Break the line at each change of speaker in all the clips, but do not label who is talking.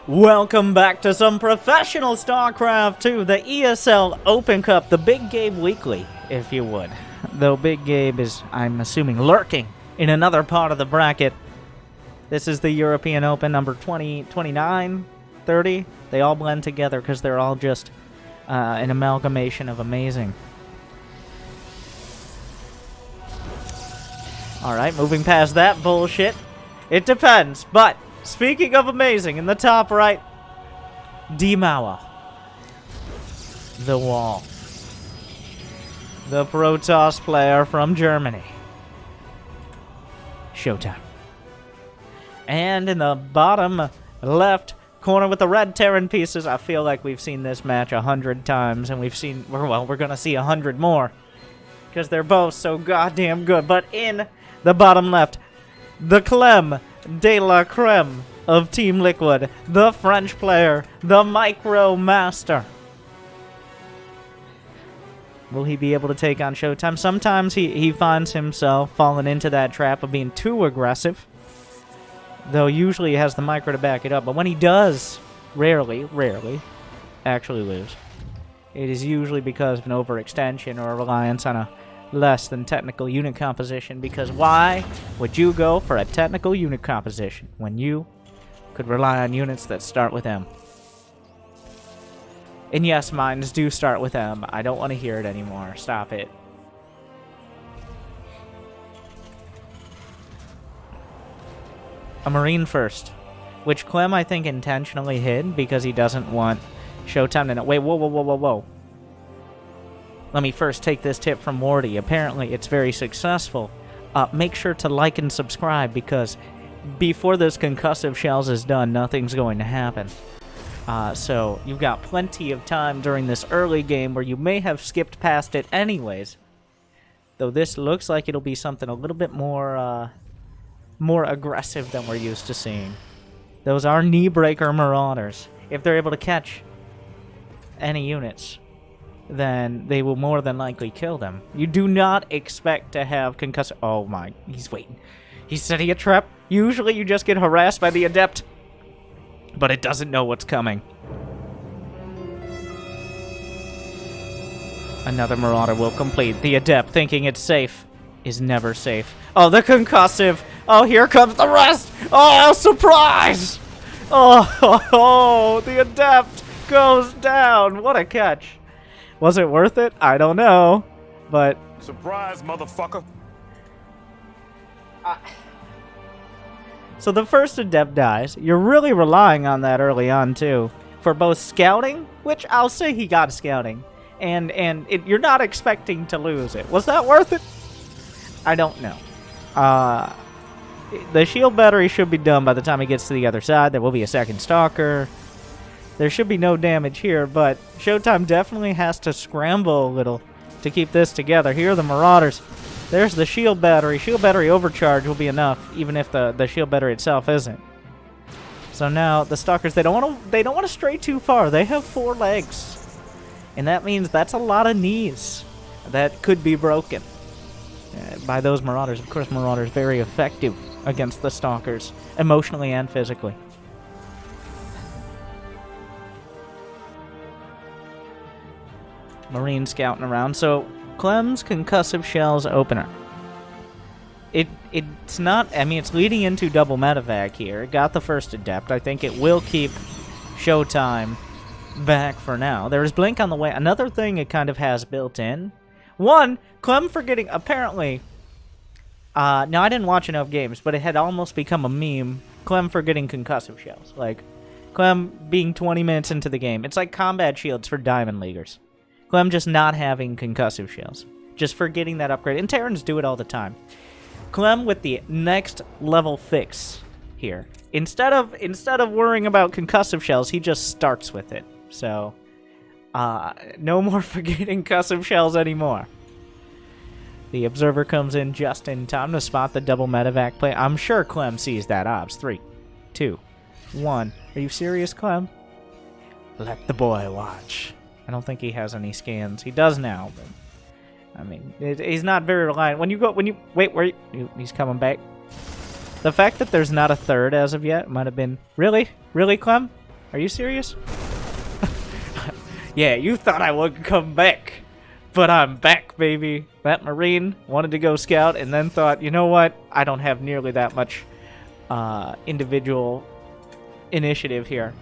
Welcome back to some professional StarCraft 2, the ESL Open Cup, the Big Gabe Weekly, if you would. Though Big Gabe is, I'm assuming, lurking in another part of the bracket. This is the European Open, number 20, 29, 30. They all blend together because they're all just an amalgamation of amazing. Alright, moving past that bullshit. It depends, but speaking of amazing, in the top right, D-Mauer. The Wall. The Protoss player from Germany. Showtime. And in the bottom left corner with the red Terran pieces, I feel like we've seen this match 100 times, and we're gonna see 100 more. Because they're both so goddamn good. But in the bottom left, the Clem de la Creme of Team Liquid, the French player, the Micro Master. Will he be able to take on Showtime? Sometimes he finds himself falling into that trap of being too aggressive, though usually he has the Micro to back it up. But when he does, rarely, actually lose, it is usually because of an overextension or a reliance on a less than technical unit composition. Because why would you go for a technical unit composition when you could rely on units that start with M? And yes, mines do start with M. I don't want to hear it anymore. Stop it. A Marine first, which Clem, I think, intentionally hid because he doesn't want Showtime to know. Wait, whoa. Let me first take this tip from Morty. Apparently, it's very successful. Make sure to like and subscribe, because before this concussive shells is done, nothing's going to happen. So you've got plenty of time during this early game where you may have skipped past it anyways. Though this looks like it'll be something a little bit more aggressive than we're used to seeing. Those are knee-breaker Marauders. If they're able to catch any units, then they will more than likely kill them. You do not expect to have concussive... Oh my, he's waiting. He's setting a trap. Usually you just get harassed by the Adept, but it doesn't know what's coming. Another Marauder will complete. The Adept, thinking it's safe, is never safe. Oh, the concussive! Oh, here comes the rest! Oh, surprise! Oh, the Adept goes down! What a catch! Was it worth it? I don't know, but...
Surprise, motherfucker!
So the first Adept dies. You're really relying on that early on, too, for both scouting, which I'll say he got scouting, and you're not expecting to lose it. Was that worth it? I don't know. The shield battery should be done by the time he gets to the other side. There will be a second Stalker. There should be no damage here, but Showtime definitely has to scramble a little to keep this together. Here are the Marauders. There's the shield battery. Shield battery overcharge will be enough, even if the shield battery itself isn't. So now the Stalkers, they don't want to stray too far. They have 4 legs, and that means that's a lot of knees that could be broken by those Marauders. Of course, Marauders very effective against the Stalkers, emotionally and physically. Marine scouting around. So Clem's concussive shells opener. It's not, I mean, it's leading into double medevac here. It got the first Adept. I think it will keep Showtime back for now. There is Blink on the way. Another thing it kind of has built in. One, Clem forgetting, apparently, now I didn't watch enough games, but it had almost become a meme, Clem forgetting concussive shells. Like, Clem being 20 minutes into the game. It's like combat shields for Diamond Leaguers. Clem just not having concussive shells. Just forgetting that upgrade. And Terrans do it all the time. Clem with the next level fix here. Instead of worrying about concussive shells, he just starts with it. So, no more forgetting concussive shells anymore. The Observer comes in just in time to spot the double medevac play. I'm sure Clem sees that obs. 3, 2, 1. Are you serious, Clem? Let the boy watch. I don't think he has any scans. He does now, but I mean, he's not very reliant. Wait, he's coming back. The fact that there's not a third as of yet might have been... Really? Really, Clem? Are you serious? Yeah, you thought I wouldn't come back. But I'm back, baby. That Marine wanted to go scout and then thought, you know what? I don't have nearly that much individual initiative here.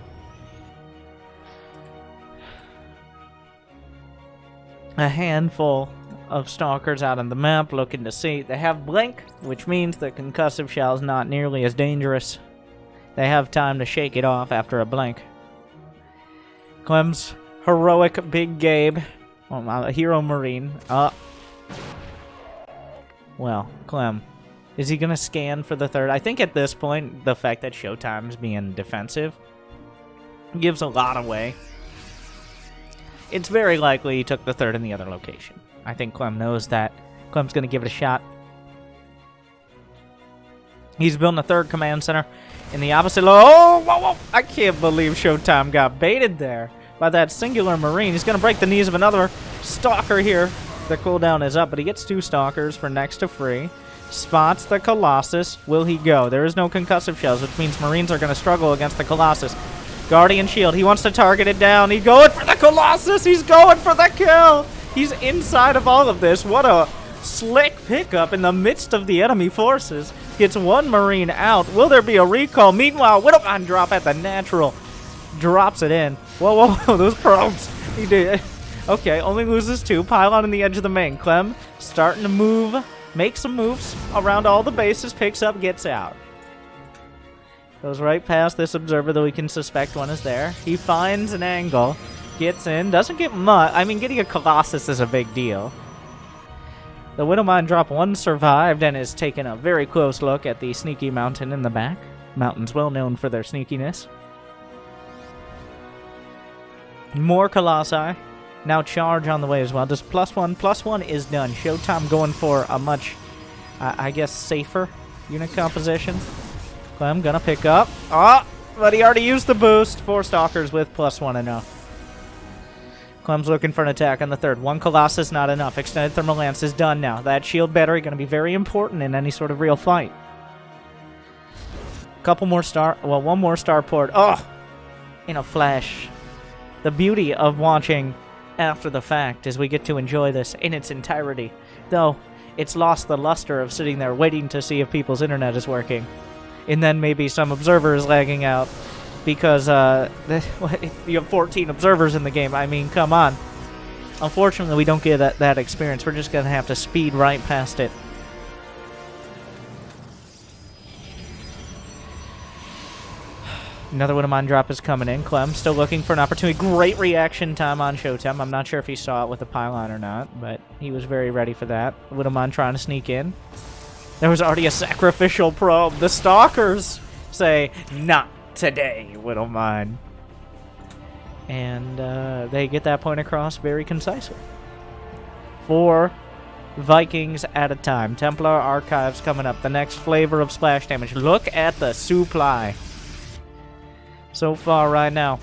A handful of stalkers out on the map looking to see. They have blink, which means the concussive shell is not nearly as dangerous. They have time to shake it off after a blink. Clem's heroic Big Gabe. A hero Marine. Well, Clem. Is he going to scan for the third? I think at this point, the fact that Showtime's being defensive gives a lot away. It's very likely he took the third in the other location. I think Clem knows that. Clem's going to give it a shot. He's building a third command center in the opposite. Oh, whoa, whoa. I can't believe Showtime got baited there by that singular Marine. He's going to break the knees of another Stalker here. The cooldown is up, but he gets 2 Stalkers for next to free. Spots the Colossus. Will he go? There is no concussive shells, which means Marines are going to struggle against the Colossus. Guardian Shield. He wants to target it down. He's going for the Colossus. He's going for the kill. He's inside of all of this. What a slick pickup in the midst of the enemy forces. Gets 1 Marine out. Will there be a recall? Meanwhile, Widowmine drop at the natural. Drops it in. Whoa, whoa, whoa, those probes. He did. Okay, only loses 2. Pylon on the edge of the main. Clem starting to move. Make some moves around all the bases. Picks up, gets out. Goes right past this observer, though he can suspect one is there. He finds an angle. Gets in. Doesn't get much. I mean, getting a Colossus is a big deal. The Widowmine drop 1 survived and is taking a very close look at the sneaky mountain in the back. Mountains well known for their sneakiness. More Colossi. Now charge on the way as well. Just +1. +1 is done. Showtime going for a much, I guess, safer unit composition. Clem gonna pick up. But he already used the boost. 4 Stalkers with +1 enough. Clem's looking for an attack on the third. 1 Colossus, not enough. Extended Thermal Lance is done now. That shield battery going to be very important in any sort of real fight. Couple more one more starport. In a flash. The beauty of watching after the fact is we get to enjoy this in its entirety. Though, it's lost the luster of sitting there waiting to see if people's internet is working. And then maybe some observer is lagging out. Because you have 14 observers in the game. I mean, come on. Unfortunately, we don't get that experience. We're just going to have to speed right past it. Another Widowmine drop is coming in. Clem still looking for an opportunity. Great reaction time on Showtime. I'm not sure if he saw it with the pylon or not, but he was very ready for that. Widowmine trying to sneak in. There was already a sacrificial probe. The Stalkers say, not today, Widowmine. And they get that point across very concisely. 4 Vikings at a time. Templar Archives coming up. The next flavor of splash damage. Look at the supply. So far right now,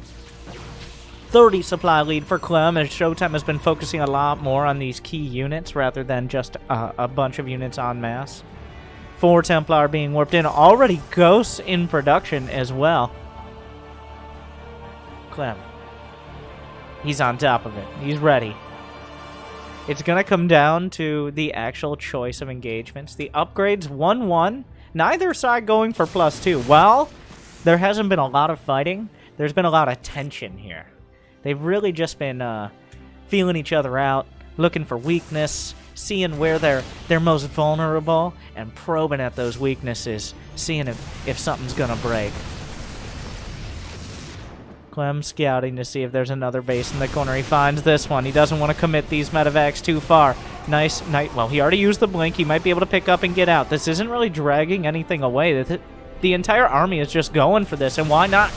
30 supply lead for Clem, as Showtime has been focusing a lot more on these key units rather than just a bunch of units en masse. 4 Templar being warped in. Already Ghosts in production as well. Clem. He's on top of it. He's ready. It's going to come down to the actual choice of engagements. The upgrades 1-1. Neither side going for +2. Well, there hasn't been a lot of fighting. There's been a lot of tension here. They've really just been feeling each other out, looking for weakness, seeing where they're most vulnerable, and probing at those weaknesses, seeing if something's gonna break. Clem scouting to see if there's another base in the corner. He finds this one. He doesn't want to commit these medevacs too far. Nice. Well, he already used the blink. He might be able to pick up and get out. This isn't really dragging anything away. The entire army is just going for this, and why not?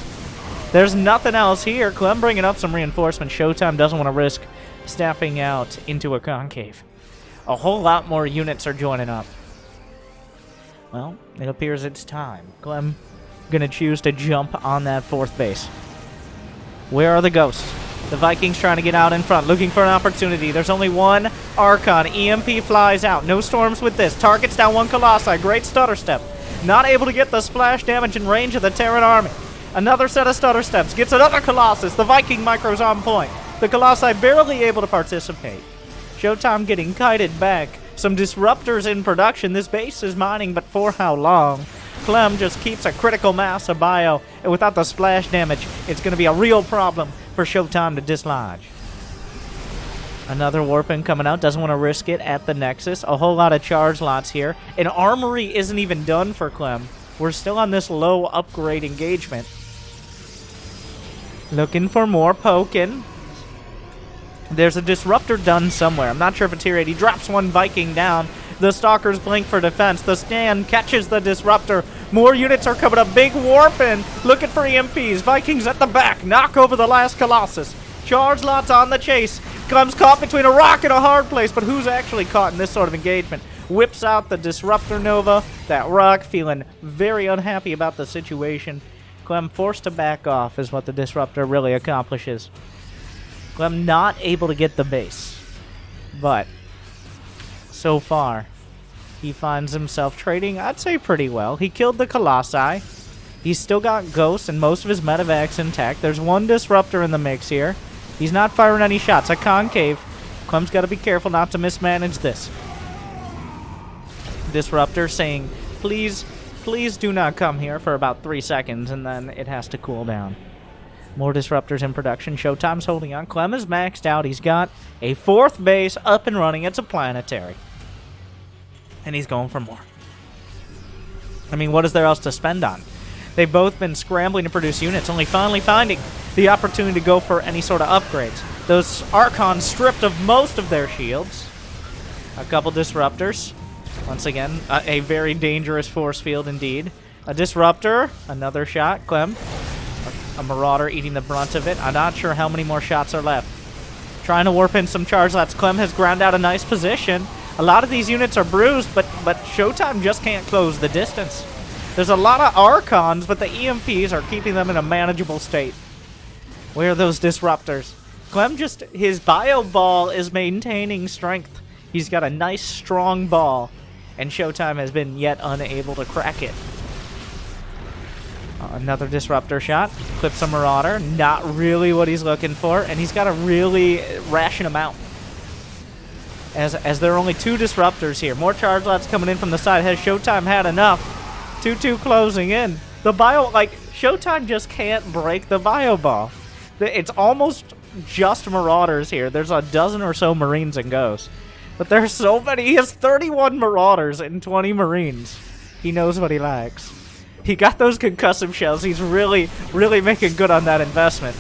There's nothing else here. Clem bringing up some reinforcements. Showtime doesn't want to risk stepping out into a concave. A whole lot more units are joining up. Well, it appears it's time. Clem gonna choose to jump on that 4th base. Where are the ghosts? The Vikings trying to get out in front, looking for an opportunity. There's only 1 Archon. EMP flies out. No storms with this. Targets down 1 Colossi. Great stutter step. Not able to get the splash damage in range of the Terran army. Another set of stutter steps. Gets another Colossus. The Viking micro's on point. The Colossi barely able to participate. Showtime getting kited back. Some disruptors in production. This base is mining, but for how long? Clem just keeps a critical mass of bio, and without the splash damage, it's going to be a real problem for Showtime to dislodge. Another Warpin coming out. Doesn't want to risk it at the Nexus. A whole lot of charge lots here. An Armory isn't even done for Clem. We're still on this low upgrade engagement. Looking for more poking. There's a Disruptor done somewhere. I'm not sure if it's here. He drops one Viking down. The Stalkers blink for defense. The Scan catches the Disruptor. More units are coming up. Big Warpin looking for EMPs. Vikings at the back. Knock over the last Colossus. Charge lots on the chase. Clem's caught between a rock and a hard place, but who's actually caught in this sort of engagement? Whips out the Disruptor Nova. That rock feeling very unhappy about the situation. Clem forced to back off is what the Disruptor really accomplishes. Clem not able to get the base, but so far he finds himself trading, I'd say, pretty well. He killed the Colossi. He's still got Ghosts and most of his medevacs intact. There's one Disruptor in the mix here. He's not firing any shots. A Concave. Clem's got to be careful not to mismanage this. Disruptor saying, please, please do not come here for about 3 seconds, and then it has to cool down. More Disruptors in production. Showtime's holding on. Clem is maxed out. He's got a 4th base up and running. It's a planetary. And he's going for more. I mean, what is there else to spend on? They've both been scrambling to produce units, only finally finding the opportunity to go for any sort of upgrades. Those Archons stripped of most of their shields. A couple Disruptors. Once again, a very dangerous force field indeed. A Disruptor. Another shot. Clem. A Marauder eating the brunt of it. I'm not sure how many more shots are left. Trying to warp in some charge lots. Clem has ground out a nice position. A lot of these units are bruised, but Showtime just can't close the distance. There's a lot of Archons, but the EMPs are keeping them in a manageable state. Where are those Disruptors? Clem just, his bio ball is maintaining strength. He's got a nice, strong ball, and Showtime has been yet unable to crack it. Another Disruptor shot. Clips a Marauder. Not really what he's looking for, and he's got to really ration him out. As there are only 2 Disruptors here. More charge lots coming in from the side. Has Showtime had enough? 2-2 closing in. The bio, like, Showtime just can't break the bio ball. It's almost just Marauders here. There's a dozen or so Marines and Ghosts. But there's so many. He has 31 Marauders and 20 Marines. He knows what he likes. He got those concussive shells. He's really, really making good on that investment.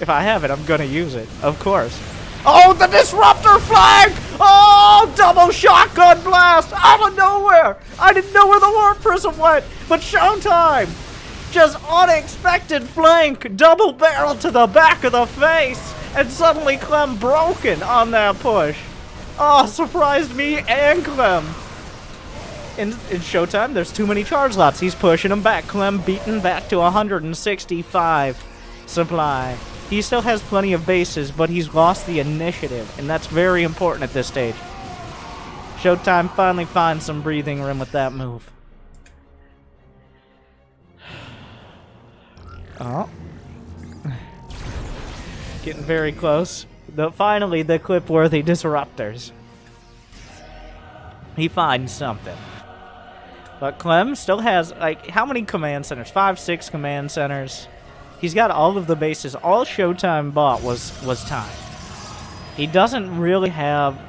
If I have it, I'm going to use it. Of course. Oh, the Disruptor flag! Oh, double shotgun blast out of nowhere! I didn't know where the Warp Prism went, but Showtime! Just unexpected flank, double barrel to the back of the face, and suddenly Clem broken on that push. Oh, surprised me and Clem. In Showtime, there's too many charge lots. He's pushing them back. Clem beaten back to 165 supply. He still has plenty of bases, but he's lost the initiative, and that's very important at this stage. Showtime finally finds some breathing room with that move. Oh. Getting very close. Finally, the clip-worthy Disruptors. He finds something. But Clem still has, like, how many command centers? 5, 6 command centers. He's got all of the bases. All Showtime bought was time. He doesn't really have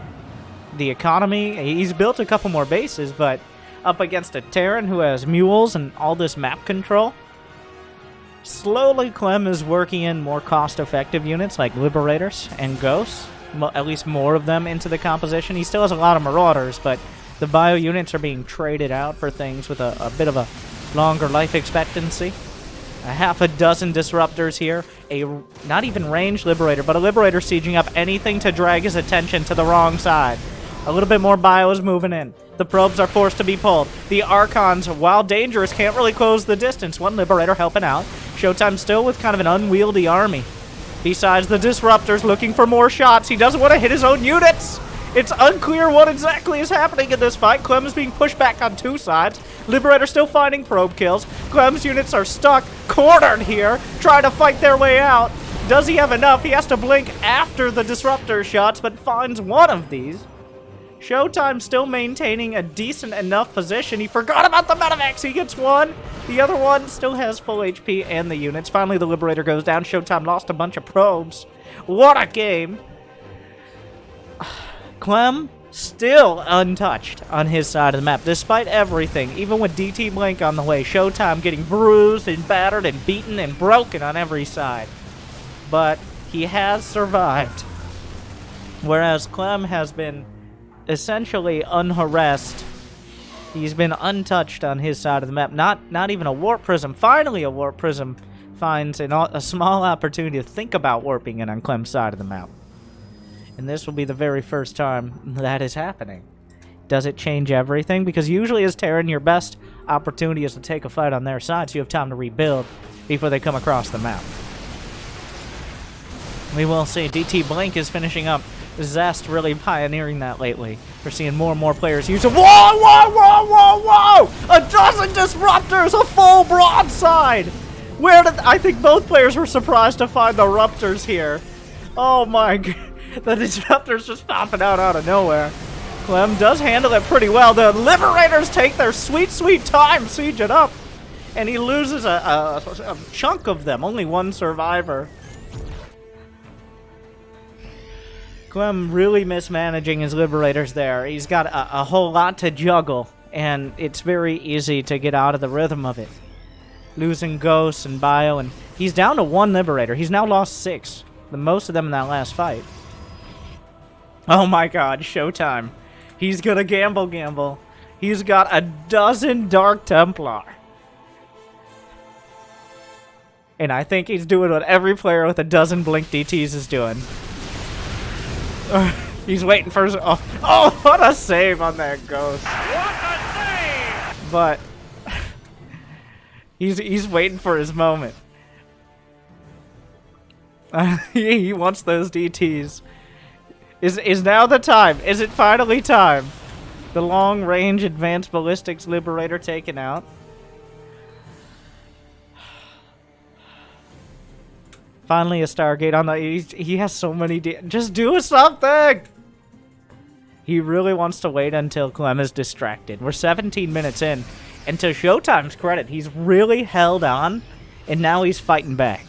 the economy. He's built a couple more bases, but up against a Terran who has mules and all this map control, slowly Clem is working in more cost-effective units like Liberators and Ghosts. At least more of them into the composition. He still has a lot of Marauders, but the bio units are being traded out for things with a bit of a longer life expectancy. A half a dozen Disruptors here. A not even ranged Liberator, but a Liberator sieging up anything to drag his attention to the wrong side. A little bit more bio is moving in. The probes are forced to be pulled. The Archons, while dangerous, can't really close the distance. One Liberator helping out. Showtime still with kind of an unwieldy army. Besides the Disruptors looking for more shots. He doesn't want to hit his own units. It's unclear what exactly is happening in this fight. Clem is being pushed back on two sides. Liberator still finding probe kills. Clem's units are stuck, cornered here, trying to fight their way out. Does he have enough? He has to blink after the disruptor shots, but finds one of these. Showtime still maintaining a decent enough position. He forgot about the medevacs. He gets one. The other one still has full HP and the units. Finally, the Liberator goes down. Showtime lost a bunch of probes. What a game. Clem still untouched on his side of the map, despite everything. Even with DT Blink on the way, Showtime getting bruised and battered and beaten and broken on every side. But he has survived. Whereas Clem has been essentially unharassed. He's been untouched on his side of the map. Not even a warp prism. Finally, a warp prism finds a small opportunity to think about warping in on Clem's side of the map. And this will be the very first time that is happening. Does it change everything? Because usually as Terran, your best opportunity is to take a fight on their side so you have time to rebuild before they come across the map. We will see. DT Blink is finishing up. Zest really pioneering that lately. We're seeing more and more players use it. Whoa, whoa, whoa, whoa, whoa! A dozen disruptors, a full broadside! Where did... I think both players were surprised to find the Ruptors here. Oh my god. The disruptors just popping out of nowhere. Clem does handle it pretty well. The Liberators take their sweet, sweet time sieging up. And he loses a chunk of them. Only one survivor. Clem really mismanaging his Liberators there. He's got a whole lot to juggle, and it's very easy to get out of the rhythm of it. Losing Ghosts and Bio, and he's down to one Liberator. He's now lost 6, the most of them in that last fight. Oh my god, Showtime. He's gonna gamble. He's got a dozen Dark Templar. And I think he's doing what every player with a dozen Blink DTs is doing. He's waiting for his... Oh, what a save on that Ghost. What a save! But... he's waiting for his moment. He wants those DTs. Is now the time? Is it finally time? The long-range advanced ballistics Liberator taken out. Finally a Stargate on the... He has so many... Just do something! He really wants to wait until Clem is distracted. We're 17 minutes in. And to Showtime's credit, he's really held on. And now he's fighting back.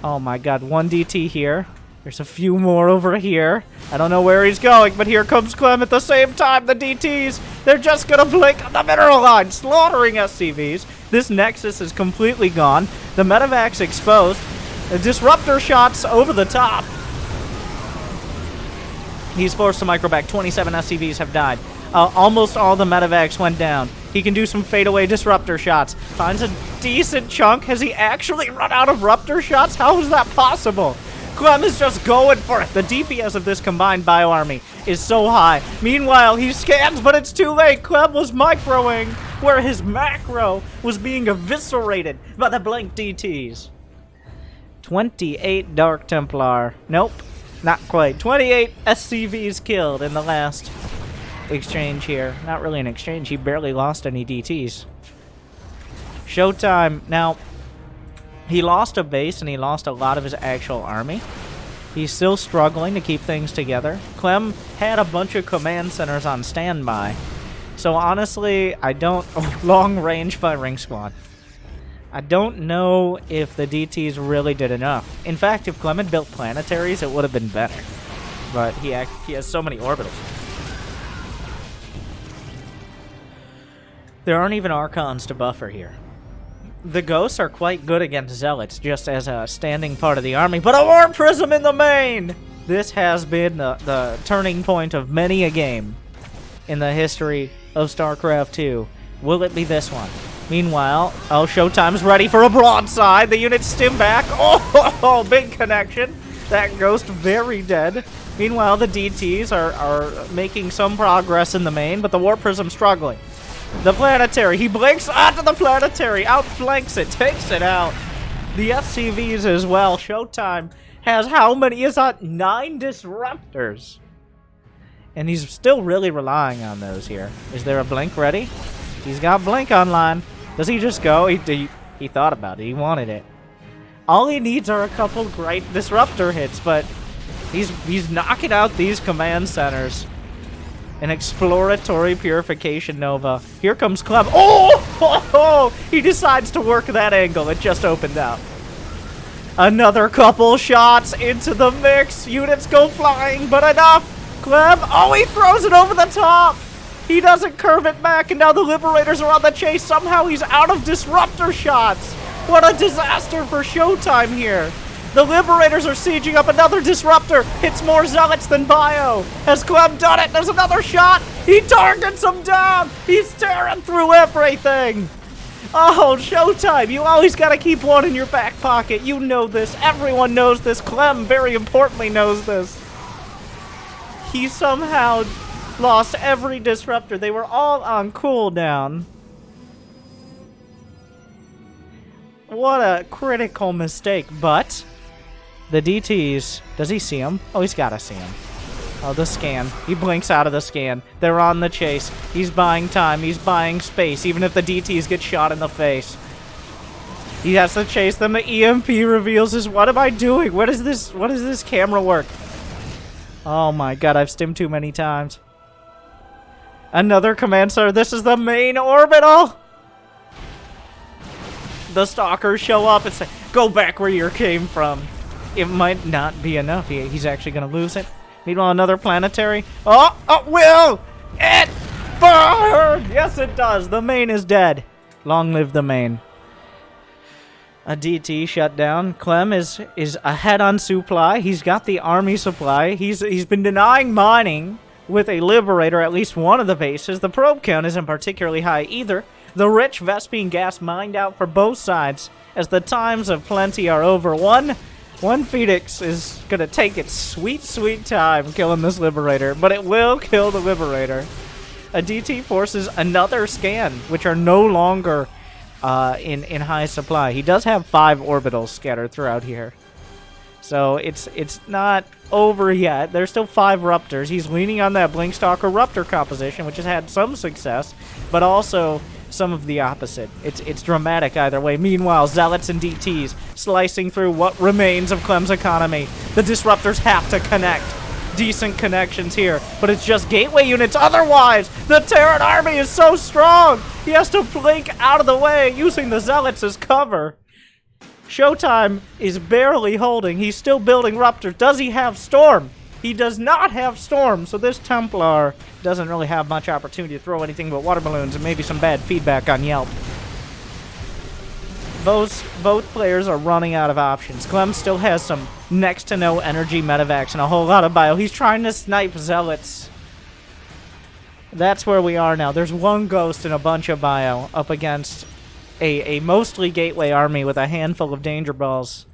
Oh my god, one DT here. There's a few more over here. I don't know where he's going, but here comes Clem at the same time. The DTs, they're just gonna blink on the mineral line, slaughtering SCVs. This Nexus is completely gone. The Medevac's exposed. The disruptor shots over the top. He's forced to microback. 27 SCVs have died. Almost all the Medevacs went down. He can do some fadeaway disruptor shots. Finds a decent chunk. Has he actually run out of ruptor shots? How is that possible? Clem is just going for it. The DPS of this combined bio army is so high. Meanwhile, he scans, but it's too late. Clem was microing where his macro was being eviscerated by the Blink DTs. 28 Dark Templar. Nope, not quite. 28 SCVs killed in the last exchange here. Not really an exchange. He barely lost any DTs. Showtime. Now, he lost a base and he lost a lot of his actual army. He's still struggling to keep things together. Clem had a bunch of command centers on standby. So honestly, I don't... long-range firing squad. I don't know if the DTs really did enough. In fact, if Clem had built planetaries, it would have been better. But he has so many orbitals. There aren't even Archons to buffer here. The Ghosts are quite good against Zealots, just as a standing part of the army, but a Warp Prism in the main! This has been the turning point of many a game in the history of StarCraft 2. Will it be this one? Meanwhile, Showtime's ready for a broadside. The units stim back. Oh, big connection. That Ghost very dead. Meanwhile, the DTs are making some progress in the main, but the Warp Prism struggling. The Planetary, he blinks onto the Planetary, outflanks it, takes it out. The SCVs as well. Showtime has how many? Is that 9 disruptors? And he's still really relying on those here. Is there a blink ready? He's got blink online. Does he just go? He thought about it. He wanted it. All he needs are a couple great disruptor hits, but he's knocking out these command centers. An exploratory purification nova. Here comes Clem. Oh! He decides to work that angle. It just opened up. Another couple shots into the mix. Units go flying, but enough. Clem. Oh, he throws it over the top. He doesn't curve it back, and now the Liberators are on the chase. Somehow he's out of disruptor shots. What a disaster for Showtime here. The Liberators are sieging up another disruptor. Hits more Zealots than Bio. Has Clem done it? There's another shot. He targets him down. He's tearing through everything. Oh, Showtime. You always got to keep one in your back pocket. You know this. Everyone knows this. Clem, very importantly, knows this. He somehow lost every disruptor. They were all on cooldown. What a critical mistake, but the DTs, does he see him? Oh, he's gotta see him. Oh, the scan. He blinks out of the scan. They're on the chase. He's buying time. He's buying space, even if the DTs get shot in the face. He has to chase them. The EMP reveals his, what am I doing? What is this camera work? Oh my god, I've stimmed too many times. Another command center. This is the main orbital. The stalkers show up and say, go back where you came from. It might not be enough. He's actually going to lose it. Meanwhile, another planetary. Oh, will it burn? Yes, it does. The main is dead. Long live the main. A DT shut down. Clem is ahead on supply. He's got the army supply. He's been denying mining with a Liberator at least one of the bases. The probe count isn't particularly high either. The rich Vespine gas mined out for both sides as the times of plenty are over. One Phoenix is going to take its sweet, sweet time killing this Liberator, but it will kill the Liberator. A DT forces another scan, which are no longer in high supply. He does have 5 orbitals scattered throughout here. So it's not over yet. There's still 5 Ruptors. He's leaning on that Blinkstalker Ruptor composition, which has had some success, but also some of the opposite. It's dramatic either way. Meanwhile, Zealots and DTs slicing through what remains of Clem's economy. The Disruptors have to connect. Decent connections here, but it's just gateway units. Otherwise, the Terran army is so strong. He has to blink out of the way using the Zealots as cover. Showtime is barely holding. He's still building Ruptors. Does he have Storm? He does not have Storm, so this Templar doesn't really have much opportunity to throw anything but water balloons and maybe some bad feedback on Yelp. Both players are running out of options. Clem still has some next to no energy medevacs and a whole lot of bio. He's trying to snipe Zealots. That's where we are now. There's one Ghost and a bunch of bio up against a mostly gateway army with a handful of danger balls.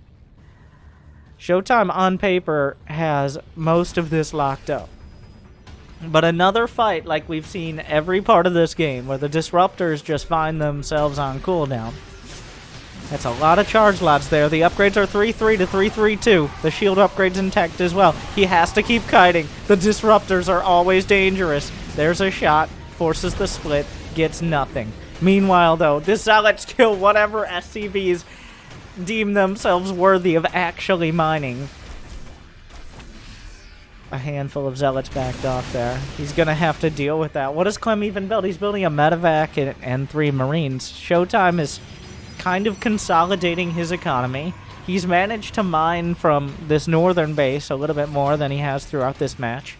Showtime on paper has most of this locked up. But another fight like we've seen every part of this game where the Disruptors just find themselves on cooldown. That's a lot of charge lots there. The upgrades are 3-3 to 3-3-2. The shield upgrade's intact as well. He has to keep kiting. The Disruptors are always dangerous. There's a shot. Forces the split. Gets nothing. Meanwhile, though, the Zealots kill whatever SCVs deem themselves worthy of actually mining. A handful of Zealots backed off there. He's going to have to deal with that. What does Clem even build? He's building a medevac and 3 Marines. Showtime is kind of consolidating his economy. He's managed to mine from this northern base a little bit more than he has throughout this match.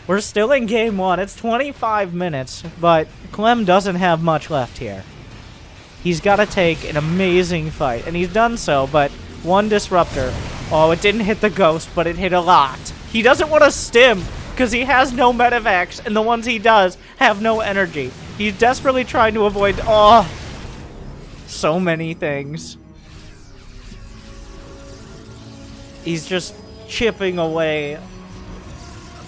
We're still in game 1. It's 25 minutes, but Clem doesn't have much left here. He's got to take an amazing fight, and he's done so, but one Disruptor. Oh, it didn't hit the Ghost, but it hit a lot. He doesn't want to stim, because he has no medevacs, and the ones he does have no energy. He's desperately trying to avoid... Oh, so many things. He's just chipping away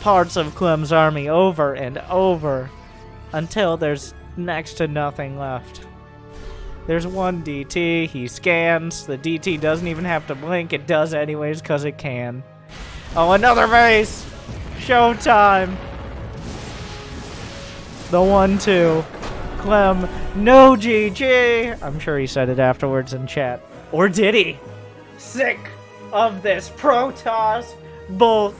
parts of Clem's army over and over until there's next to nothing left. There's one DT, he scans, the DT doesn't even have to blink, it does anyways because it can. Oh, another base! Showtime. The 1-2. Clem, no GG. I'm sure he said it afterwards in chat. Or did he? Sick of this Protoss bull.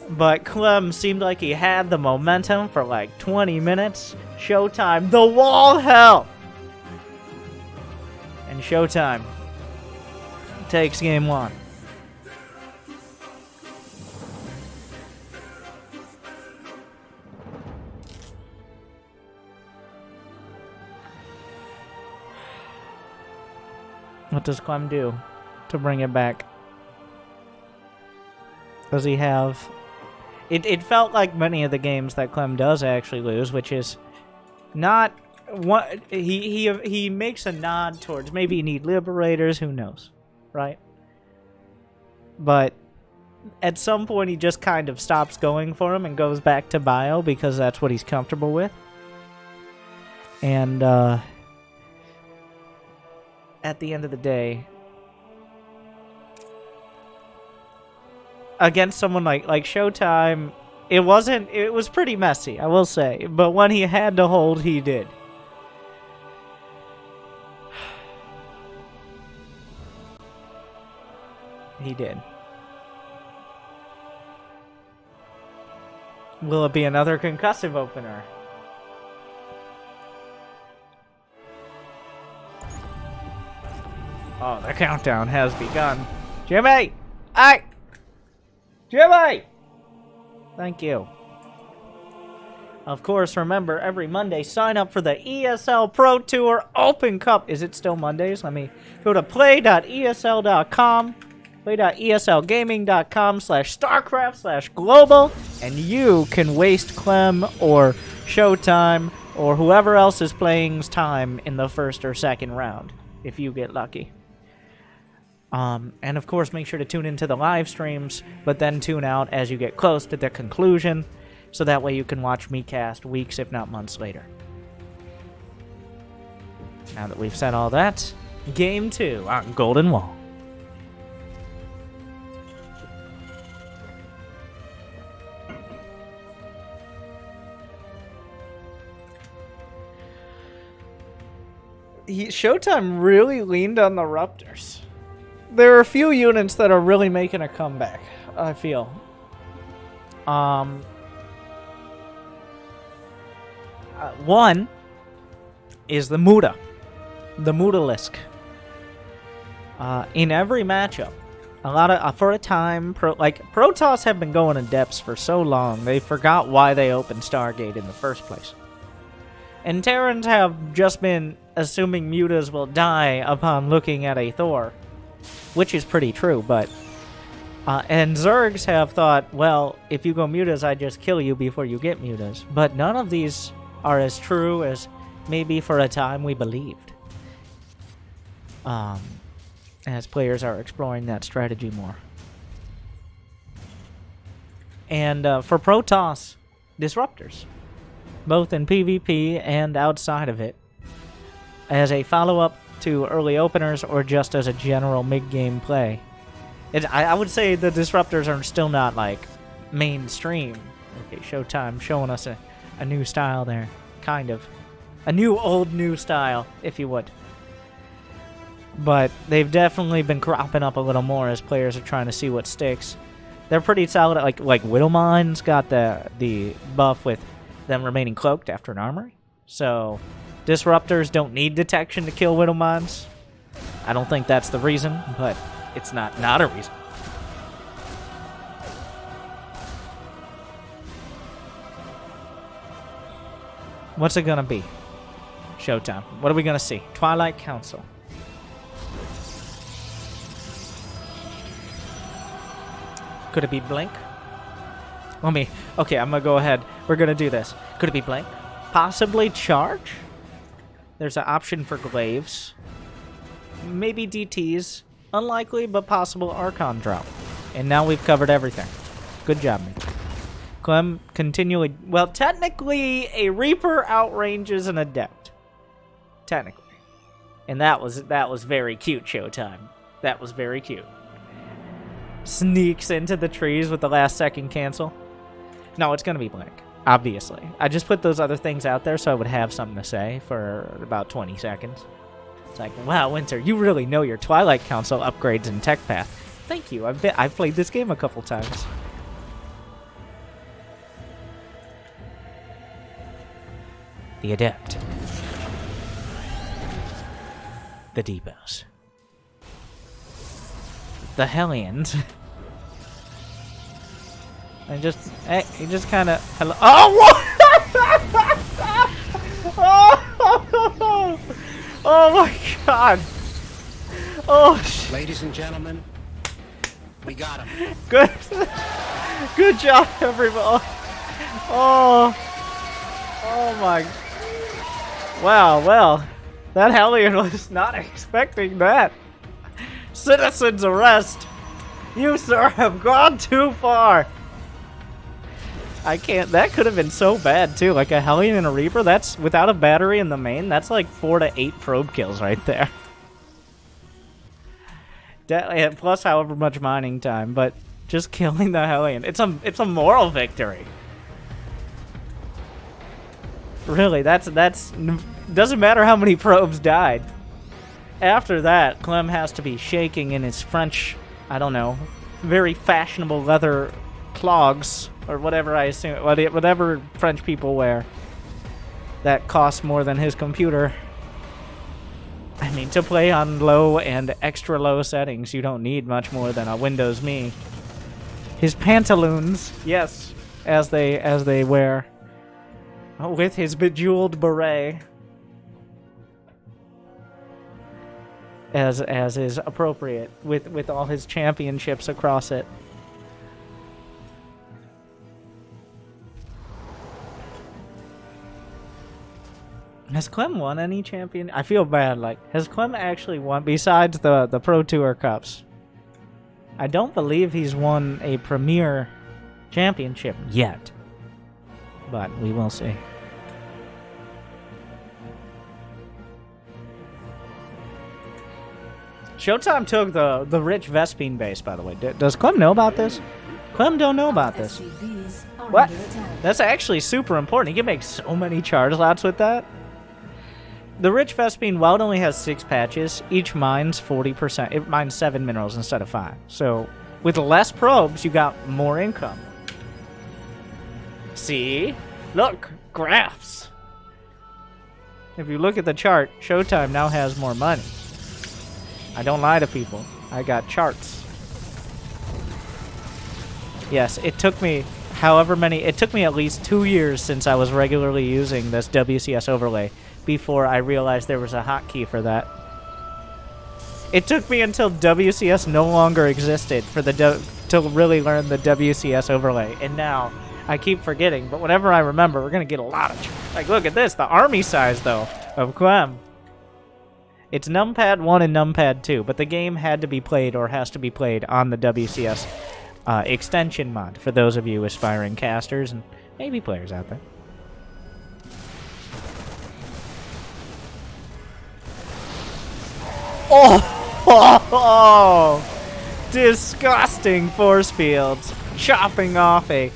But Clem seemed like he had the momentum for like 20 minutes. Showtime, the wall hell. And Showtime takes game 1. What does Clem do to bring it back? Does he have... It felt like many of the games that Clem does actually lose, which is not... What he makes a nod towards maybe you need liberators, who knows, right? But at some point he just kind of stops going for him and goes back to bio because that's what he's comfortable with. And at the end of the day, against someone like Showtime, it was pretty messy, I will say. But when he had to hold, he did. He did. Will it be another concussive opener? Oh, the countdown has begun. Jimmy! Hey! Jimmy! Thank you. Of course, remember, every Monday, sign up for the ESL Pro Tour Open Cup. Is it still Mondays? Let me go to play.esl.com, play.eslgaming.com/Starcraft/global, and you can waste Clem or Showtime or whoever else is playing's time in the first or second round, if you get lucky. And of course, make sure to tune into the live streams, but then tune out as you get close to the conclusion, so that way you can watch me cast weeks, if not months later. Now that we've said all that, Game 2 on Golden Wall. Showtime really leaned on the Ruptors. There are a few units that are really making a comeback, I feel. One is the Muda. The Mudalisk. In every matchup, a lot of for a time, Protoss have been going in depths for so long, they forgot why they opened Stargate in the first place. And Terrans have just been assuming Mutas will die upon looking at a Thor, which is pretty true, but... and Zergs have thought, well, if you go Mutas, I just kill you before you get Mutas. But none of these are as true as maybe for a time we believed. As players are exploring that strategy more. And for Protoss, Disruptors, both in PvP and outside of it, as a follow-up to early openers or just as a general mid-game play. I would say the Disruptors are still not, like, mainstream. Okay, Showtime showing us a new style there. Kind of. A new style, if you would. But they've definitely been cropping up a little more as players are trying to see what sticks. They're pretty solid. Like Widowmine's got the buff with them remaining cloaked after an armory. So Disruptors don't need detection to kill Widowmines. I don't think that's the reason, but it's not a reason. What's it gonna be? Showtime. What are we gonna see? Twilight Council. Could it be Blink? Okay, I'm gonna go ahead. We're gonna do this. Could it be Blink? Possibly Charge? There's an option for Glaives. Maybe DTs. Unlikely, but possible Archon drop. And now we've covered everything. Good job, man. Clem continually... Well, technically, a Reaper outranges an Adept. Technically. And that was very cute, Showtime. That was very cute. sneaks into the trees with the last second cancel. No, it's going to be Blink, obviously. I just put those other things out there so I would have something to say for about 20 seconds. It's like, wow, Winter, you really know your Twilight Council upgrades in Tech Path. Thank you. I've played this game a couple times. The Adept. The Deepos. The Hellions. He just kind of... Oh! Oh my God! Oh,
ladies and gentlemen, we got him.
Good, good job, everybody. Oh, oh my! Wow, well, that Hellion was not expecting that. Citizens arrest! You, sir, have gone too far. I can't. That could have been so bad too. Like a Hellion and a Reaper. That's without a battery in the main. That's like 4 to 8 probe kills right there. Plus however much mining time, but just killing the Hellion. It's a moral victory. Really, that's doesn't matter how many probes died. After that, Clem has to be shaking in his French, I don't know, very fashionable leather clogs or whatever I assume, whatever French people wear. That costs more than his computer. I mean, to play on low and extra low settings, you don't need much more than a Windows Me. His pantaloons, yes, as they wear, with his bejeweled beret, as is appropriate with all his championships across it. Has Clem won any champion? I feel bad. Like, has Clem actually won besides the Pro Tour Cups? I don't believe he's won a Premier Championship yet, but we will see. Showtime took the rich Vespine base, by the way. Does Clem know about this? Clem don't know about this. What? That's actually super important. He can make so many charge lots with that. The Rich Vespine, while it only has 6 patches, each mines 40%. It mines 7 minerals instead of 5. So, with less probes, you got more income. See? Look! Graphs! If you look at the chart, Showtime now has more money. I don't lie to people. I got charts. Yes, it took me it took me at least 2 years since I was regularly using this WCS overlay before I realized there was a hotkey for that. It took me until WCS no longer existed for to really learn the WCS overlay, and now I keep forgetting. But whenever I remember, we're gonna get a lot of like. Look at this, the army size though of Clem. It's numpad 1 and numpad 2, but the game had to be played or has to be played on the WCS extension mod for those of you aspiring casters and maybe players out there. Oh, disgusting force fields, chopping off a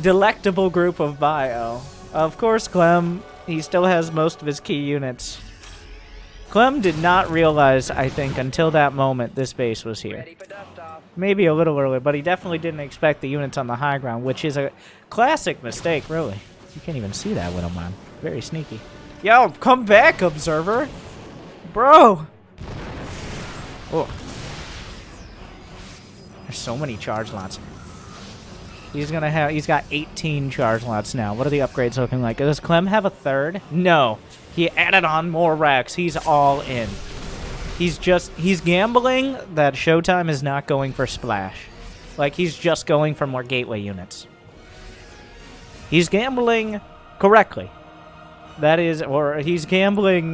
delectable group of bio. Of course, Clem, he still has most of his key units. Clem did not realize, I think, until that moment this base was here. Maybe a little earlier, but he definitely didn't expect the units on the high ground, which is a classic mistake, really. You can't even see that, Widowman. Very sneaky. Yo, come back, Observer! Bro! Oh. There's so many charge lots. He's got 18 charge lots now. What are the upgrades looking like? Does Clem have a third? No. He added on more racks. He's all in. He's gambling that Showtime is not going for splash. Like, he's just going for more gateway units. He's gambling correctly. That is, or he's gambling,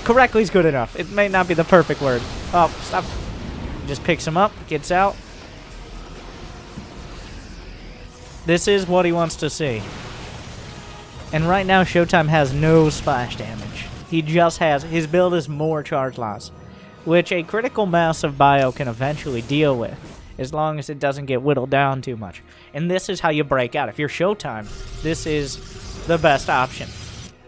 correctly is good enough. It may not be the perfect word. Oh, stop. Just picks him up, gets out. This is what he wants to see. And right now, Showtime has no splash damage. He just has... His build is more charge loss. which a critical mass of bio can eventually deal with, as long as it doesn't get whittled down too much. And this is how you break out. If you're Showtime, this is the best option.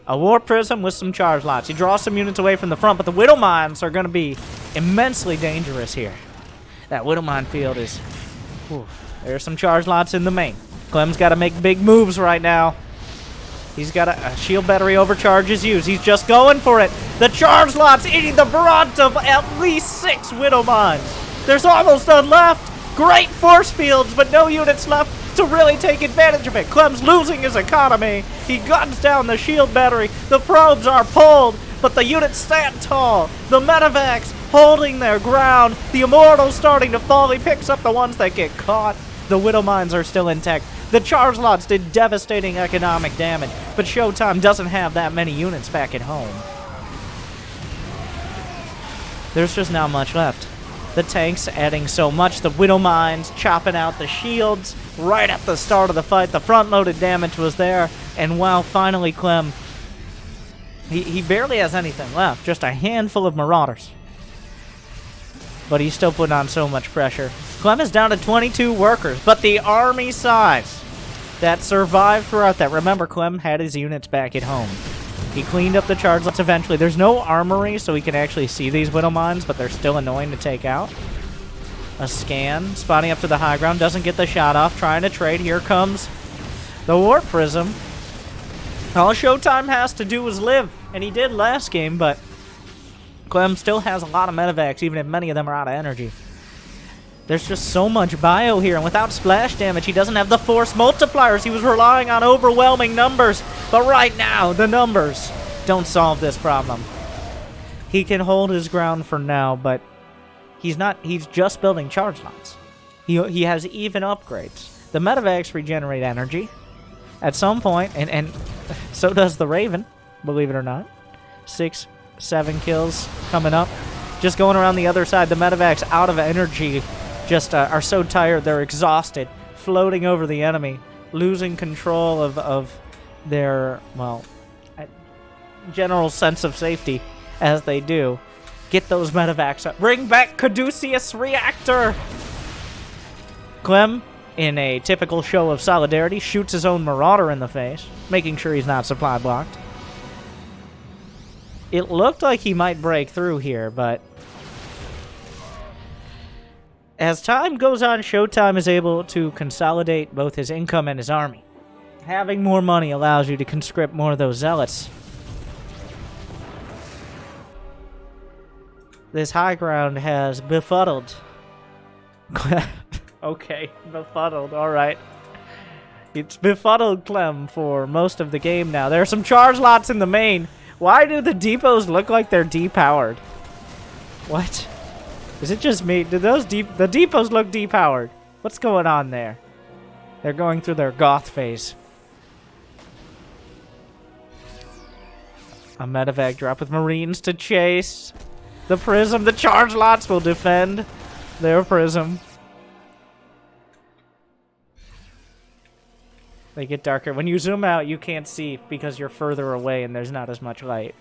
A Warp Prism with some charge lots. You draw some units away from the front, but the Widow Mines are going to be immensely dangerous here. That Widow Mine field is... Whew. There's some charge lots in the main. Clem's got to make big moves right now. He's got a shield battery overcharge is used. He's just going for it. The charge lot's eating the brunt of at least 6 Widow Mines. There's almost none left. Great force fields, but no units left to really take advantage of it. Clem's losing his economy. He guns down the shield battery. The probes are pulled, but the units stand tall. The medevacs holding their ground. The immortals starting to fall. He picks up the ones that get caught. The Widow Mines are still intact. The charge lots did devastating economic damage, but Showtime doesn't have that many units back at home. There's just not much left. The tanks adding so much. The Widow Mines chopping out the shields right at the start of the fight. The front-loaded damage was there, and wow, finally Clem, he barely has anything left. Just a handful of Marauders. But he's still putting on so much pressure. Clem is down to 22 workers, but the army size that survived throughout that. Remember, Clem had his units back at home. He cleaned up the charge lots eventually. There's no armory, so we can actually see these Widow Mines, but they're still annoying to take out. A scan, spotting up to the high ground, doesn't get the shot off, trying to trade. Here comes the Warp Prism. All Showtime has to do is live, and he did last game, but Clem still has a lot of medevacs, even if many of them are out of energy. There's just so much bio here, and without splash damage, he doesn't have the force multipliers. He was relying on overwhelming numbers, but right now, the numbers don't solve this problem. He can hold his ground for now, but he's just building charge lots. He has even upgrades. The medevacs regenerate energy at some point, and so does the Raven, believe it or not. 6, 7 kills coming up. Just going around the other side, the medevacs out of energy just are so tired, they're exhausted, floating over the enemy, losing control of their, well, general sense of safety as they do. Get those medevacs up. Bring back Caduceus Reactor! Clem, in a typical show of solidarity, shoots his own Marauder in the face, making sure he's not supply blocked. It looked like he might break through here, but as time goes on, Showtime is able to consolidate both his income and his army. Having more money allows you to conscript more of those zealots. This high ground has befuddled. Okay, befuddled, alright. It's befuddled Clem for most of the game now. There are some charge lots in the main. Why do the depots look like they're depowered? What? Is it just me? Do those the depots look depowered? What's going on there? They're going through their goth phase. A medevac drop with Marines to chase. The Prism, the charge lots will defend their Prism. They get darker. When you zoom out, you can't see because you're further away and there's not as much light.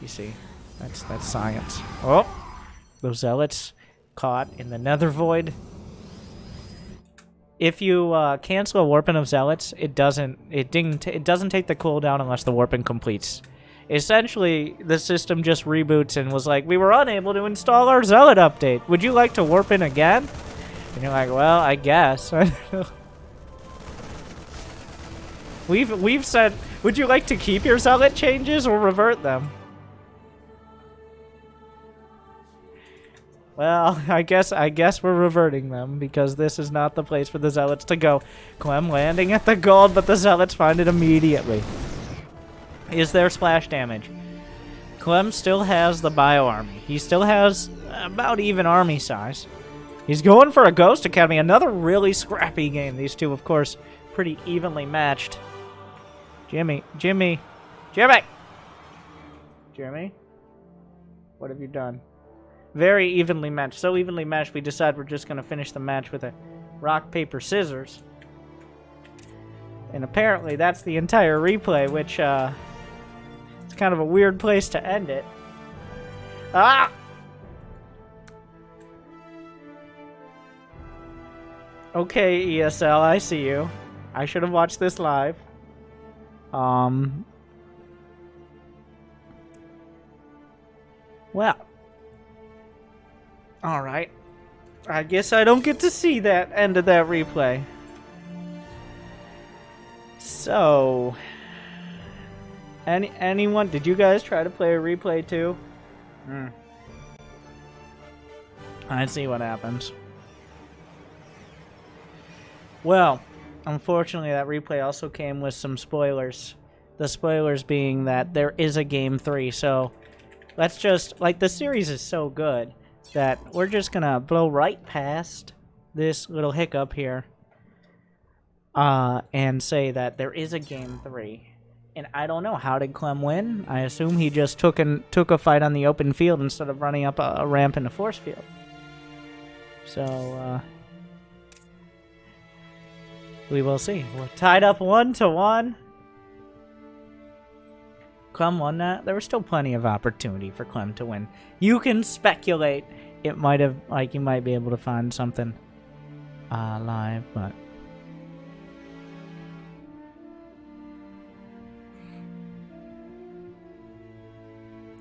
You see, that's science. Oh, those zealots caught in the Nether Void. If you cancel a warping of zealots, it doesn't take the cooldown unless the warping completes. Essentially, the system just reboots and was like, we were unable to install our zealot update. Would you like to warp in again? And you're like, well, I guess. We've said, would you like to keep your zealot changes or revert them? Well, I guess we're reverting them because this is not the place for the zealots to go. Clem landing at the gold, but the zealots find it immediately. Is there splash damage? Clem still has the bio army. He still has about even army size. He's going for a Ghost Academy. Another really scrappy game. These two, of course, pretty evenly matched. Jimmy. What have you done? Very evenly matched. So evenly matched, we decide we're just going to finish the match with a rock, paper, scissors. And apparently that's the entire replay, which, it's kind of a weird place to end it. Ah! Okay, ESL, I see you. I should have watched this live. Well. Alright. I guess I don't get to see that end of that replay. So... Anyone? Did you guys try to play a replay too? I'd see what happens. Well, unfortunately that replay also came with some spoilers. The spoilers being that there is a Game 3, so let's just... Like, the series is so good that we're just gonna blow right past this little hiccup here and say that there is a Game 3. And I don't know, how did Clem win? I assume he just took a fight on the open field instead of running up a ramp in a force field. So, we will see. We're tied up 1-1. Clem won that. There was still plenty of opportunity for Clem to win. You can speculate it might have, like, you might be able to find something live, but...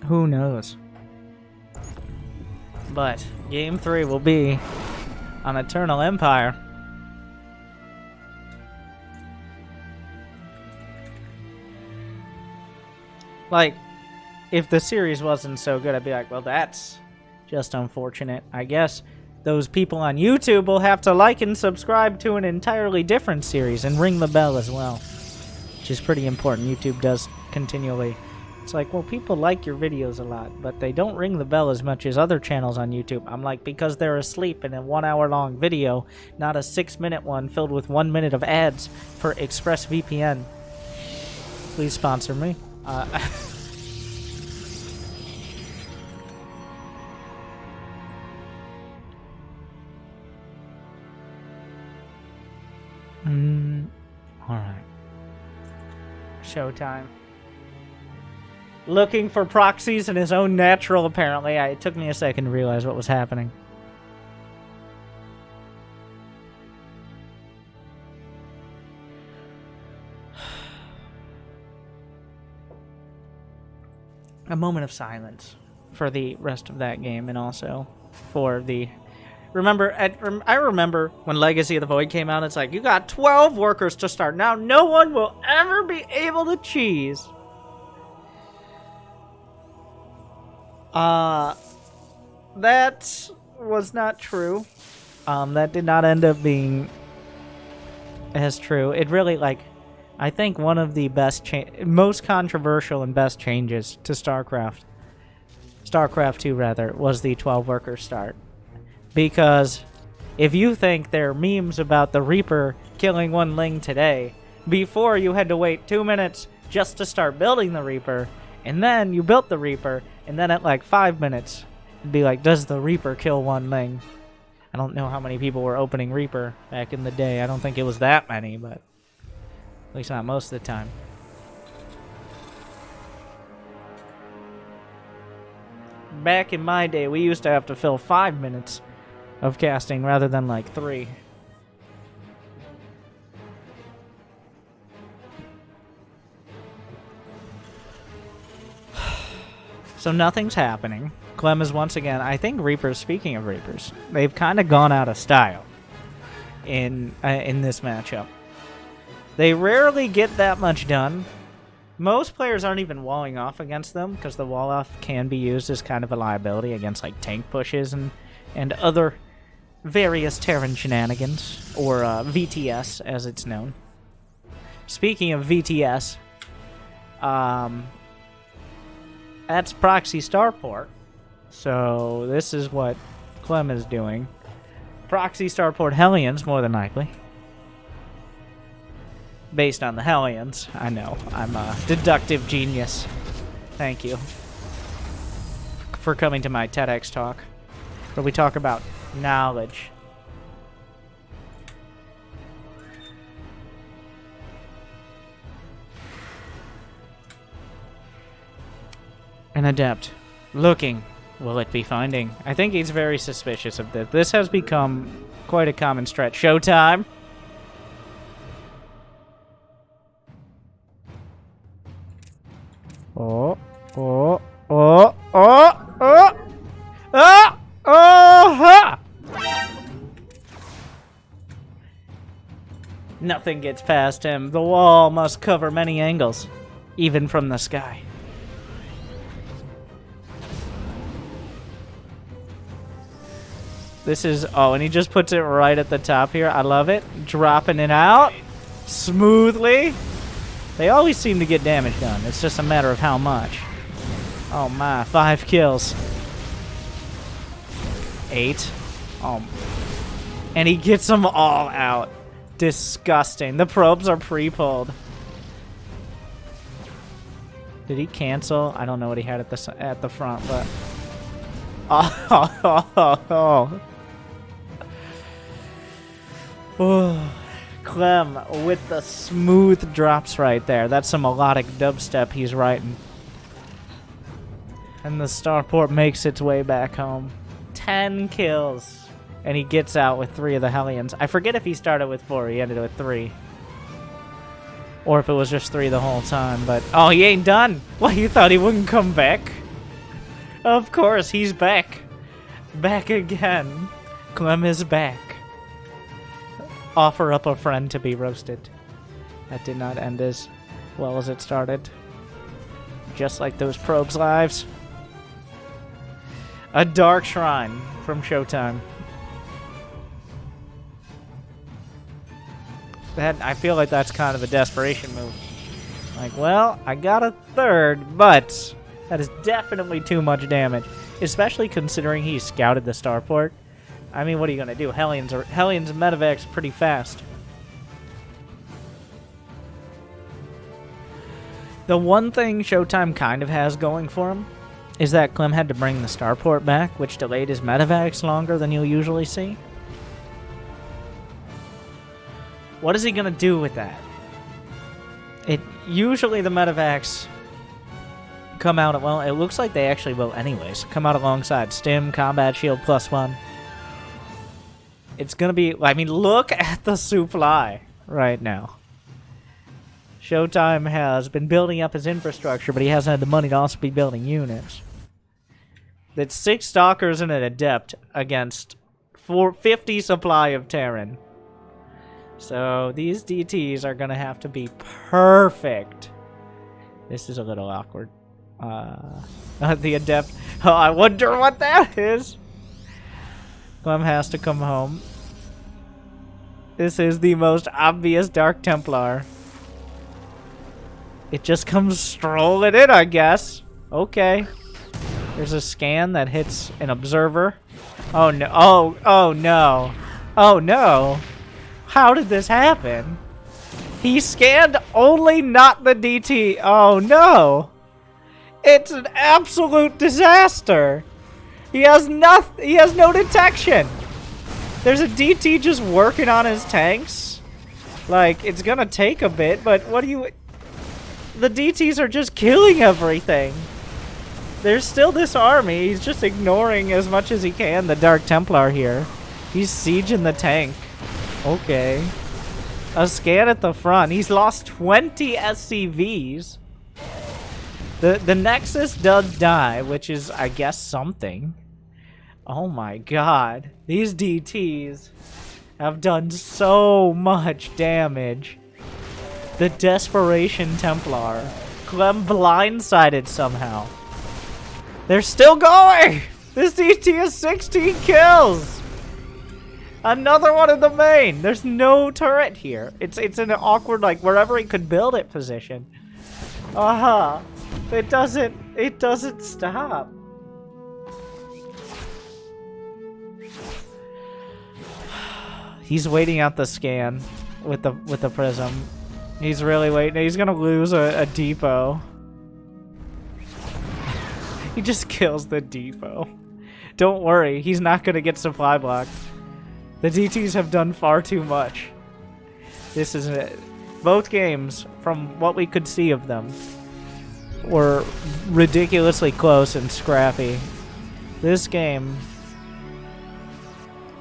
Who knows? But Game 3 will be on Eternal Empire. Like, if the series wasn't so good, I'd be like, well, that's just unfortunate. I guess those people on YouTube will have to like and subscribe to an entirely different series and ring the bell as well, which is pretty important. YouTube does continually... It's like, well, people like your videos a lot, but they don't ring the bell as much as other channels on YouTube. I'm like, because they're asleep in a 1 hour long video, not a 6-minute one filled with 1 minute of ads for ExpressVPN. Please sponsor me. Alright. Showtime. Looking for proxies in his own natural, apparently. It took me a second to realize what was happening. A moment of silence for the rest of that game, and also for the... I remember when Legacy of the Void came out, it's like, you got 12 workers to start. Now no one will ever be able to cheese. That was not true. That did not end up being as true. It really, like, I think one of the best, most controversial and best changes to StarCraft 2 rather, was the 12 worker start. Because if you think there are memes about the Reaper killing one Ling today, before you had to wait 2 minutes just to start building the Reaper, and then you built the Reaper, and then at like 5 minutes, it'd be like, does the Reaper kill one Ling? I don't know how many people were opening Reaper back in the day. I don't think it was that many, but at least not most of the time. Back in my day, we used to have to fill 5 minutes of casting rather than like 3. So nothing's happening. Clem is once again, I think Reapers, speaking of Reapers, they've kind of gone out of style in this matchup. They rarely get that much done. Most players aren't even walling off against them, because the wall off can be used as kind of a liability against like tank pushes and other various Terran shenanigans, or VTS as it's known. Speaking of VTS, that's Proxy Starport. So this is what Clem is doing. Proxy Starport Hellions, more than likely. Based on the Hellions. I know, I'm a deductive genius. Thank you for coming to my TEDx talk, where we talk about knowledge. An adept. Looking. Will it be finding? I think he's very suspicious of this. This has become Quite a common stretch. Showtime. Oh, oh, oh, oh, oh, oh, oh, ha! Nothing gets past him. The wall must cover many angles, even from the sky. This is, oh, and he just puts it right at the top here. I love it. Dropping it out smoothly. They always seem to get damage done. It's just a matter of how much. Oh my, 5 kills. 8. Oh, and he gets them all out. Disgusting. The probes are pre-pulled. Did he cancel? I don't know what he had at the front, but oh. Clem with the smooth drops right there. That's some melodic dubstep he's writing. And the starport makes its way back home. 10 kills. And he gets out with 3 of the Hellions. I forget if he started with 4 or he ended with 3. Or if it was just 3 the whole time, but... Oh, he ain't done! Well, you thought he wouldn't come back? Of course, he's back. Back again. Clem is back. Offer up a friend to be roasted. That did not end as well as it started. Just like those probes' lives. A Dark Shrine from Showtime. I feel like that's kind of a desperation move. Like, well, I got a 3rd, but that is definitely too much damage. Especially considering he scouted the starport. I mean, what are you going to do? Hellions medevac's pretty fast. The one thing Showtime kind of has going for him is that Clem had to bring the starport back, which delayed his medevacs longer than you'll usually see. What is he going to do with that? Usually the medevacs come out, well, it looks like they actually will anyways, come out alongside Stim, Combat Shield +1. It's going to be, I mean, look at the supply right now. Showtime has been building up his infrastructure, but he hasn't had the money to also be building units. That's 6 Stalkers and an Adept against 50 supply of Terran. So these DTs are going to have to be perfect. This is a little awkward. The Adept. Oh, I wonder what that is. Clem has to come home. This is the most obvious Dark Templar. It just comes strolling in, I guess. Okay. There's a scan that hits an observer. Oh no. Oh no. Oh no. How did this happen? He scanned only not the DT. Oh no. It's an absolute disaster. He has no detection. There's a DT just working on his tanks. Like, it's gonna take a bit, but what do you... The DTs are just killing everything. There's still this army. He's just ignoring as much as he can the Dark Templar here. He's sieging the tank. Okay. A scan at the front. He's lost 20 SCVs. The Nexus does die, which is, I guess, something. Oh my god. These DTs have done so much damage. The Desperation Templar. Clem blindsided somehow. They're still going! This DT has 16 kills! Another one in the main! There's no turret here. It's in an awkward, like, wherever he could build it position. Uh-huh. It doesn't stop. He's waiting out the scan with the prism. He's really waiting. He's gonna lose a depot. He just kills the depot. Don't worry, he's not gonna get supply blocked. The DTs have done far too much. This is it. Both games, from what we could see of them, were ridiculously close and scrappy. This game,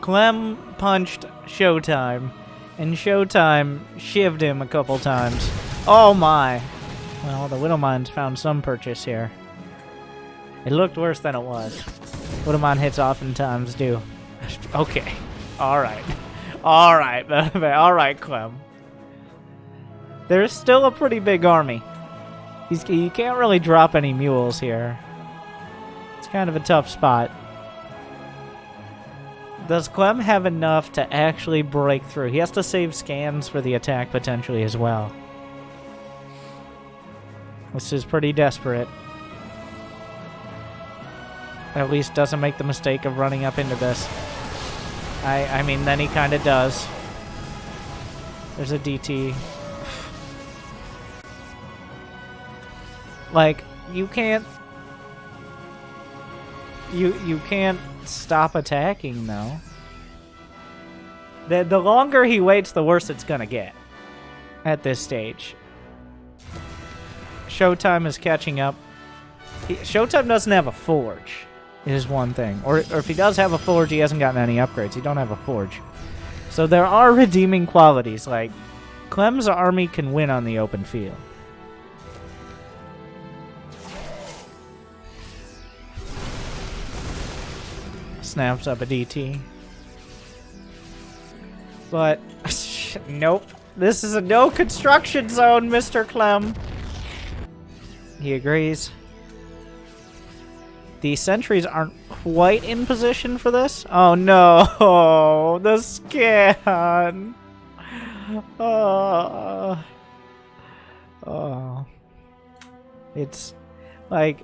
Clem punched Showtime, and Showtime shivved him a couple times. Oh my! Well, the Widowmines found some purchase here. It looked worse than it was. Widowmine hits oftentimes do. Okay. Alright. Alright, alright, Clem. There's still a pretty big army. You can't really drop any mules here. It's kind of a tough spot. Does Clem have enough to actually break through? He has to save scans for the attack potentially as well. This is pretty desperate. At least doesn't make the mistake of running up into this. I mean, then he kind of does. There's a DT. Like, you can't... You can't stop attacking, though. The longer he waits, the worse it's gonna get. At this stage. Showtime is catching up. Showtime doesn't have a forge, is one thing. Or if he does have a forge, he hasn't gotten any upgrades. He don't have a forge. So there are redeeming qualities, like Clem's army can win on the open field. Snaps up a DT. But, nope. This is a no construction zone, Mr. Clem. He agrees. The sentries aren't quite in position for this. Oh no, the scan. Oh. It's like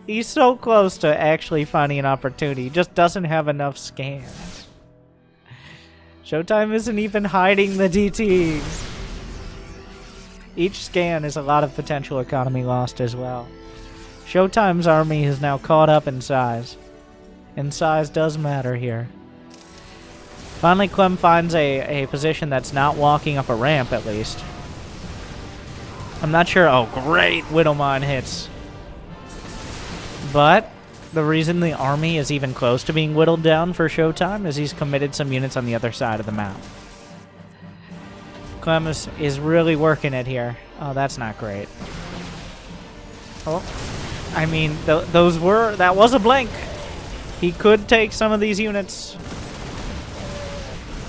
he's so close to actually finding an opportunity. He just doesn't have enough scans. Showtime isn't even hiding the DTs. Each scan is a lot of potential economy lost as well. Showtime's army has now caught up in size. And size does matter here. Finally, Clem finds a position that's not walking up a ramp, at least. I'm not sure. Oh, great! Widowmine hits. But the reason the army is even close to being whittled down for Showtime is he's committed some units on the other side of the map. Clem is really working it here. Oh, that's not great. Oh, I mean, that was a blink. He could take some of these units.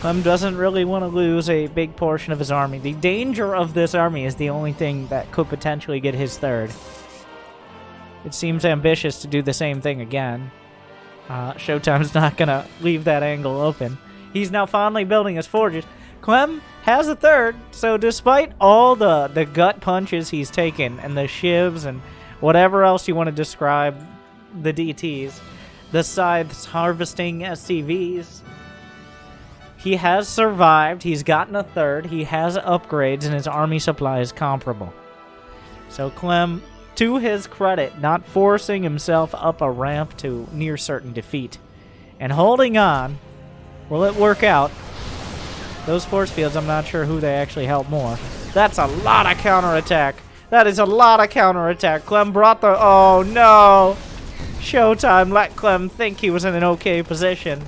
Clem doesn't really want to lose a big portion of his army. The danger of this army is the only thing that could potentially get his third. It seems ambitious to do the same thing again. Showtime's not going to leave that angle open. He's now finally building his forges. Clem has a third, so despite all the gut punches he's taken and the shivs and whatever else you want to describe the DTs, the scythes harvesting SCVs, he has survived. He's gotten a third. He has upgrades, and his army supply is comparable. So Clem, to his credit, not forcing himself up a ramp to near certain defeat, and holding on. Will it work out? Those force fields, I'm not sure who they actually help more. That's a lot of counterattack. That is a lot of counterattack. Clem brought the... Oh, no. Showtime let Clem think he was in an okay position.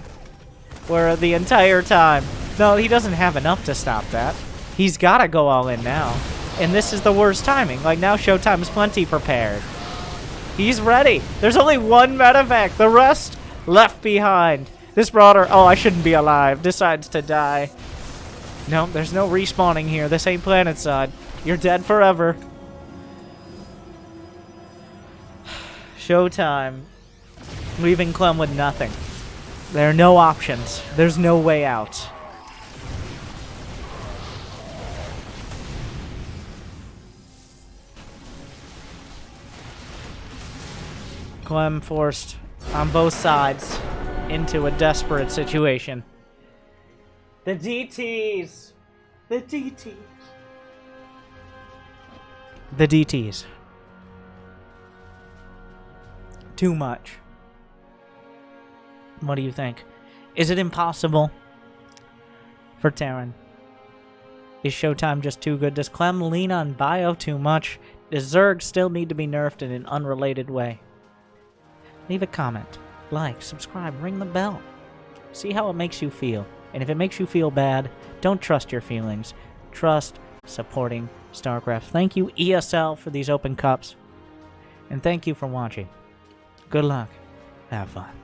Where the entire time... No, he doesn't have enough to stop that. He's got to go all in now. And this is the worst timing. Like, now Showtime's plenty prepared. He's ready. There's only one medevac. The rest left behind. This broader... Oh, I shouldn't be alive. Decides to die. No, there's no respawning here. This ain't PlanetSide. You're dead forever. Showtime. Leaving Clem with nothing. There are no options. There's no way out. Clem forced on both sides into a desperate situation. The DTs! The DTs! The DTs. Too much. What do you think? Is it impossible for Terran? Is Showtime just too good? Does Clem lean on Bio too much? Does Zerg still need to be nerfed in an unrelated way? Leave a comment, like, subscribe, ring the bell. See how it makes you feel. And if it makes you feel bad, don't trust your feelings. Trust supporting StarCraft. Thank you, ESL, for these open cups. And thank you for watching. Good luck. Have fun.